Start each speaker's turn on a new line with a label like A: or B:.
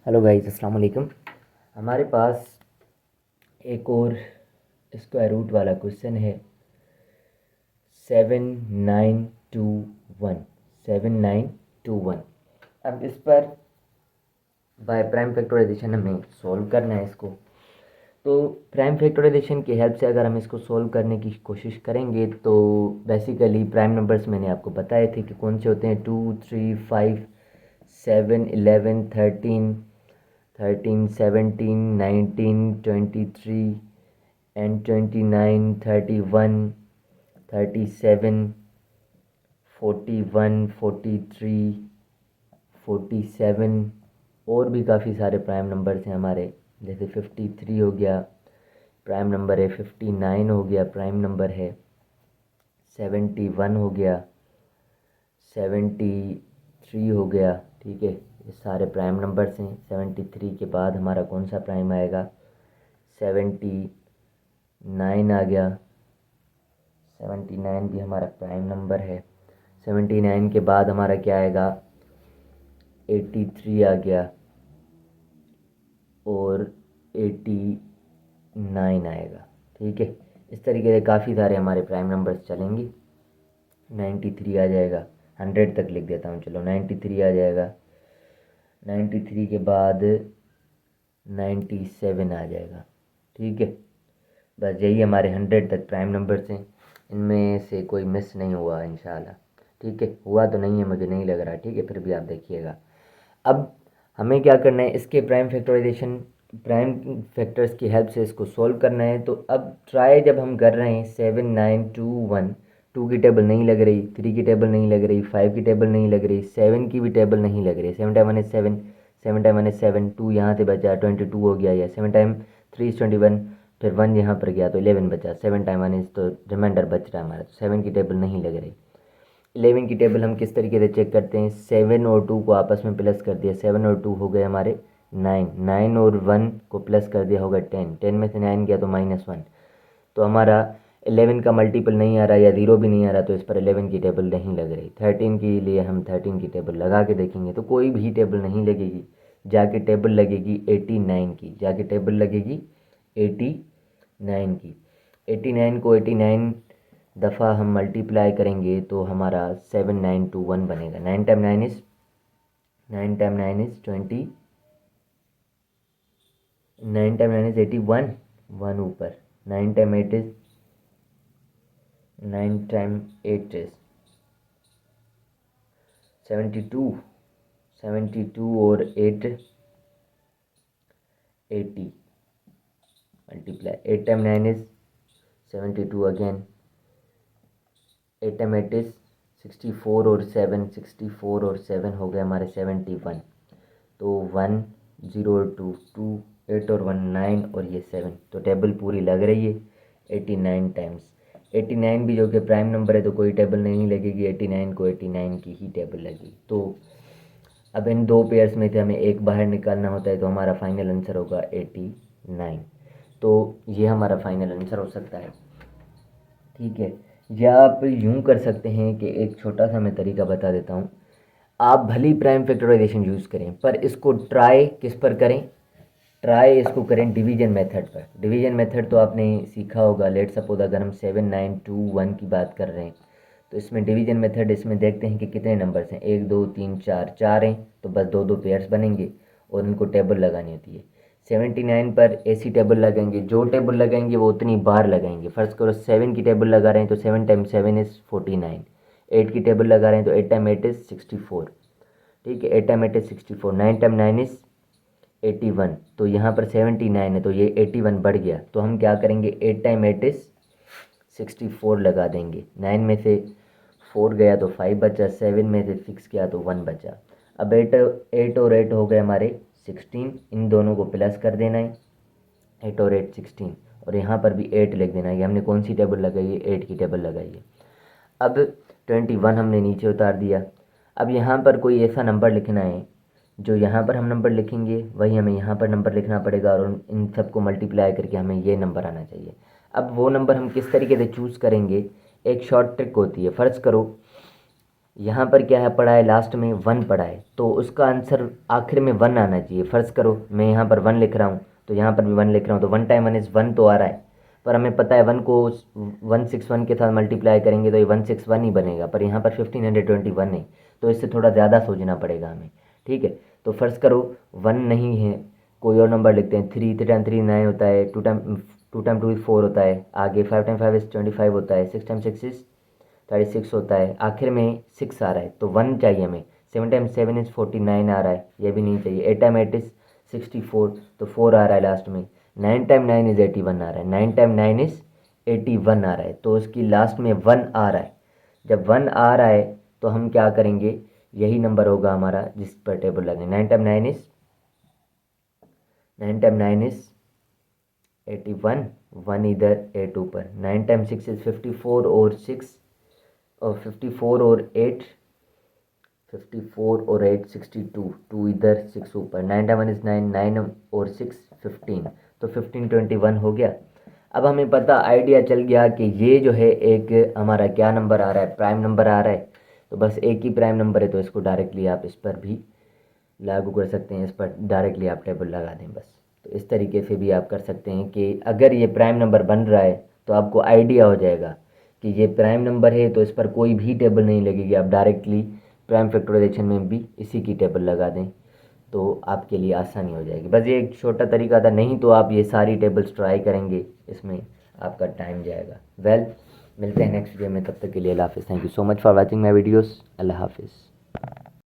A: Hello guys, अस्सलाम वालेकुम। हमारे पास एक और स्क्वायर रूट वाला क्वेश्चन है 7921। 7921। अब इस पर बाय प्राइम फैक्टराइजेशन हमें सॉल्व करना है इसको। तो प्राइम फैक्टराइजेशन की हेल्प से अगर हम इसको सॉल्व करने की कोशिश करेंगे तो बेसिकली प्राइम नंबर्स मैंने आपको बताए थे कि कौन से होते हैं 2, 3, 5, 7, 11, 13, 17, 19, 23 and 29, 31, 37, 41, 43, 47 और भी काफ़ी सारे प्राइम नंबर्स हैं हमारे। जैसे 53 हो गया प्राइम नंबर है, 59 हो गया प्राइम नंबर है, 71 हो गया, 73 हो गया। ठीक है, ये सारे प्राइम नंबर्स हैं। 73 के बाद हमारा कौन सा प्राइम आएगा? 79 आ गया। 79 भी हमारा प्राइम नंबर है। 79 के बाद हमारा क्या आएगा? 83 आ गया और 89 आएगा। ठीक है, इस तरीके से काफ़ी सारे हमारे प्राइम नंबर्स चलेंगे। 93 आ जाएगा, 100 तक लिख देता हूँ। चलो 93 आ जाएगा। 93 के बाद 97 आ जाएगा। ठीक है, बस यही हमारे 100 तक प्राइम नंबर्स हैं। इनमें से कोई मिस नहीं हुआ इंशाल्लाह। ठीक है, हुआ तो नहीं है, मुझे नहीं लग रहा। ठीक है, फिर भी आप देखिएगा। अब हमें क्या करना है, इसके प्राइम फैक्टर्स की हेल्प से इसको सॉल्व करना है। तो अब ट्राई जब हम कर रहे हैं 7921, 2 की टेबल नहीं लग रही, 3 की टेबल नहीं लग रही, 5 की टेबल नहीं लग रही, 7 की भी टेबल नहीं लग रही। 7 टाइम 1 इज 7, 7 टाइम 1 इज 7, 2 यहाँ से बचा, 22 हो गया। या 7 टाइम 3 इज 21, फिर 1 यहाँ पर गया तो 11 बचा। 7 टाइम 1 इज, तो रिमाइंडर बच रहा है हमारा। तो 7 की टेबल नहीं लग रही। 11 की टेबल हम किस तरीके से चेक करते हैं? 7 और 2 को आपस में प्लस कर दिया, 7 और 2 हो गए हमारे 9, 9 और 1 को प्लस कर दिया होगा 10, 10 में से 9 गया तो -1। तो हमारा 11 का मल्टीपल नहीं आ रहा या ज़ीरो भी नहीं आ रहा, तो इस पर 11 की टेबल नहीं लग रही। 13 के लिए हम 13 की टेबल लगा के देखेंगे तो कोई भी टेबल नहीं लगेगी। जाके टेबल लगेगी 89 की, जाके टेबल लगेगी 89 की। 89 को 89 दफ़ा हम मल्टीप्लाई करेंगे तो हमारा 7921 बनेगा। 9 time 9 is, 9 time 9 is 20, 9 time 9 is 81, 1 ऊपर। 9 टाइम 8 इज़, 9 टाइम 8 इज़ 72, 72 और 8 80 multiply. 8 time 9 is 72 again. 8 time 8 is 64 और 7, 64 और 7 हो गए हमारे 71। तो 1, 0 और 2, 2, 8 और 1, 9 और ये 7, तो टेबल पूरी लग रही है 89 टाइम्स। 89 भी जो कि प्राइम नंबर है तो कोई टेबल नहीं लगेगी, 89 को 89 की ही टेबल लगेगी। तो अब इन दो पेयर्स में से हमें एक बाहर निकालना होता है, तो हमारा फाइनल आंसर होगा 89। तो ये हमारा फाइनल आंसर हो सकता है। ठीक है, या आप यूँ कर सकते हैं कि एक छोटा सा मैं तरीका बता देता हूँ। आप भली प्राइम फैक्टराइजेशन यूज़ करें पर इसको ट्राई किस पर करें? ट्राई इसको करें डिवीजन मेथड पर। डिवीजन मेथड तो आपने सीखा होगा। लेट सपोज अगर हम 7921 की बात कर रहे हैं तो इसमें डिवीजन मेथड, इसमें देखते हैं कि कितने नंबर्स हैं। 1, 2, 3, 4, 4 हैं तो बस दो दो पेयर्स बनेंगे और इनको टेबल लगानी होती है। 79 पर ऐसी टेबल लगाएंगे, जो टेबल लगाएंगे वो उतनी बार लगाएंगे। फर्स्ट करो 7 की टेबल लगा रहे हैं तो 7 टाइम 7 इज़ 49। 8 की टेबल लगा रहे हैं तो 8 टाइम 8 इज़ 64। ठीक है, 8 टाइम 8 इज़ 64। 9 time 9 is 81। तो यहाँ पर 79 है तो ये 81 बढ़ गया। तो हम क्या करेंगे, 8 टाइम 8 इज़ 64 लगा देंगे। 9 में से 4 गया तो 5 बचा, 7 में से 6 गया तो 1 बचा। अब 8 और 8 हो गए हमारे 16, इन दोनों को प्लस कर देना है। 8 और 8 16, और यहाँ पर भी 8 लिख देना है। कि हमने कौन सी टेबल लगाई है? 8 की टेबल लगाई है। अब 21 हमने नीचे उतार दिया। अब यहाँ पर कोई ऐसा नंबर लिखना है, जो यहाँ पर हम नंबर लिखेंगे वही हमें यहाँ पर नंबर लिखना पड़ेगा, और इन सबको मल्टीप्लाई करके हमें ये नंबर आना चाहिए। अब वो नंबर हम किस तरीके से चूज़ करेंगे? एक शॉर्ट ट्रिक होती है। फ़र्ज़ करो यहाँ पर क्या है पड़ा है, लास्ट में 1 पड़ा है, तो उसका आंसर आखिर में 1 आना चाहिए। फ़र्ज़ करो मैं यहाँ पर 1 लिख रहा हूँ, तो यहाँ पर भी 1 लिख रहा हूँ, तो 1 टाइम 1 इज़ 1 तो आ रहा है। पर हमें पता है 1 को 161 के साथ मल्टीप्लाई करेंगे तो ये 161 ही बनेगा, पर यहाँ पर 1521 है, तो इससे थोड़ा ज़्यादा सोचना पड़ेगा हमें। ठीक है, तो फ़र्ज़ करो 1 नहीं है, कोई और नंबर लिखते हैं। 3 टाइम 3 9 होता है, 2 टाइम 2 4 होता है, आगे 5 टाइम 5 इज़ 25 होता है, 6 टाइम 6 इज़ 36 होता है, आखिर में 6 आ रहा है, तो 1 चाहिए हमें। 7 टाइम 7 इज़ 49 आ रहा है, ये भी नहीं चाहिए। 8 टाइम 8 इज़ 64, तो 4 आ रहा है लास्ट में। 9 टाइम 9 इज़ 81 आ रहा है, 9 टाइम 9 इज़ 81 आ रहा है, तो उसकी लास्ट में 1 आ रहा है। जब 1 आ रहा है तो हम क्या करेंगे, यही नंबर होगा हमारा जिस पर टेबल लगे। 9 टाइम 9 इज़ 81, 1 इधर 8 ऊपर। 9 टाइम 6 इज़ 54 और 6 और 54 और 8 54 और 8 62, 2 इधर 6 ऊपर। 9 टाइम 1 इज़ 9, 9 और 6 15, तो 1521 हो गया। अब हमें पता आइडिया चल गया कि ये जो है एक हमारा क्या नंबर आ रहा है, प्राइम नंबर आ रहा है। तो बस एक ही प्राइम नंबर है, तो इसको डायरेक्टली आप इस पर भी लागू कर सकते हैं, इस पर डायरेक्टली आप टेबल लगा दें बस। तो इस तरीके से भी आप कर सकते हैं कि अगर ये प्राइम नंबर बन रहा है तो आपको आइडिया हो जाएगा कि ये प्राइम नंबर है, तो इस पर कोई भी टेबल नहीं लगेगी, आप डायरेक्टली प्राइम फैक्टराइजेशन में भी इसी की टेबल लगा दें, तो आपके लिए आसानी हो जाएगी। बस ये एक छोटा तरीका था, नहीं तो आप ये सारी टेबल्स ट्राई करेंगे, इसमें आपका टाइम जाएगा। वेल, मिलते हैं नेक्स्ट वीडियो में, तब तक के लिए अल्लाह हाफ़िज़। Thank you so much for watching my videos. अल्लाह हाफ़िज़।